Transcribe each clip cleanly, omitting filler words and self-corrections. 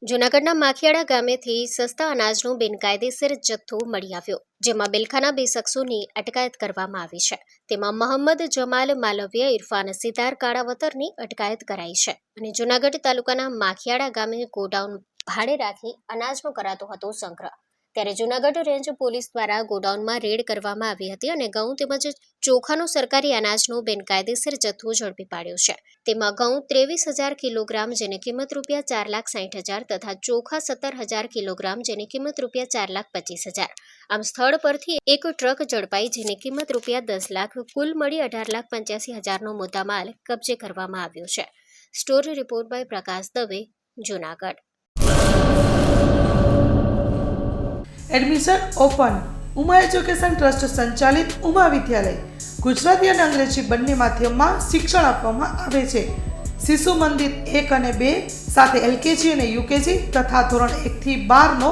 જૂનાગઢના માખિયાળા ગામેથી સસ્તા અનાજનો બિનકાયદેસર જથ્થો મળી આવ્યો, જેમાં બિલખાના 2 શખ્સોની અટકાયત કરવામાં આવી છે. તેમાં મોહમ્મદ જમાલ માલવિયા ઇરફાન સિતાર કાળાવતરની અટકાયત કરાઈ છે અને જૂનાગઢ તાલુકાના માખિયાળા ગામે ગોડાઉન ભાડે રાખી અનાજનો કરાતો હતો સંગ્રહ. ત્યારે જૂનાગઢ રેન્જ પોલીસ દ્વારા ગોડાઉનમાં રેડ કરવામાં આવી હતી અને ઘઉં તેમજ ચોખાનો સરકારી અનાજનો બિનકાયદેસર જથ્થો ઝડપી પાડ્યો છે. તેમાં ઘઉં 23,000 કિલોગ્રામ જેની કિંમત ₹4,60,000 તથા ચોખા 17,000 કિલોગ્રામ જેની કિંમત ₹4,25,000. આમ સ્થળ પરથી એક ટ્રક ઝડપાઈ જેની કિંમત ₹10 લાખ, કુલ મળી 18,85,000નો મુદ્દામાલ કબજે કરવામાં આવ્યો છે. Story report by Prakash Dave, Junagadh. Admission open. Uma education trust સંચાલિત ઉમા વિદ્યાલય ગુજરાતી અને અંગ્રેજી બંને માધ્યમમાં શિક્ષણ આપવામાં આવે છે. શિશુ મંદિર 1 અને 2 સાથે એલકેજી અને યુકેજી તથા ધોરણ 1 થી 12નો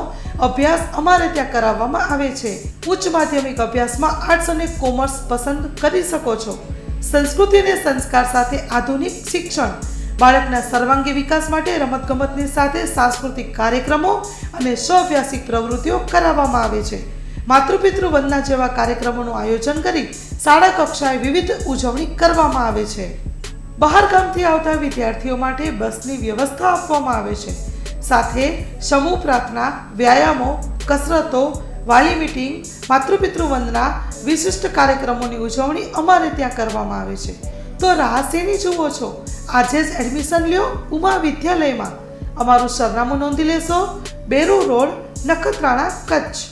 અભ્યાસ અમારે ત્યાં કરાવવામાં આવે છે. ઉચ્ચ માધ્યમિક અભ્યાસમાં આર્ટ્સ અને કોમર્સ પસંદ કરી શકો છો. સંસ્કૃતિ અને સંસ્કાર સાથે આધુનિક શિક્ષણ. બાળકના સર્વાંગી વિકાસ માટે રમતગમતની સાથે સાંસ્કૃતિક કાર્યક્રમો અને સ્વઅભ્યાસિક પ્રવૃત્તિઓ કરાવવામાં આવે છે. માતૃપિતૃ વંદના જેવા કાર્યક્રમોનું આયોજન કરી શાળા કક્ષાએ વિવિધ ઉજવણી કરવામાં આવે છે. બહાર ગામથી આવતા વિદ્યાર્થીઓ માટે બસની વ્યવસ્થા આપવામાં આવે છે. સાથે સમૂહ પ્રાર્થના, વ્યાયામો, કસરતો, વાલી મીટિંગ, માતૃપિતૃ વંદના, વિશિષ્ટ કાર્યક્રમોની ઉજવણી અમારે ત્યાં કરવામાં આવે છે. તો રાહ શેની જુઓ છો? આજે જ એડમિશન લ્યો ઉમા વિદ્યાલયમાં. અમારું સરનામું નોંધી લેશો: બેરુ રોડ, નખત્રાણા, કચ્છ.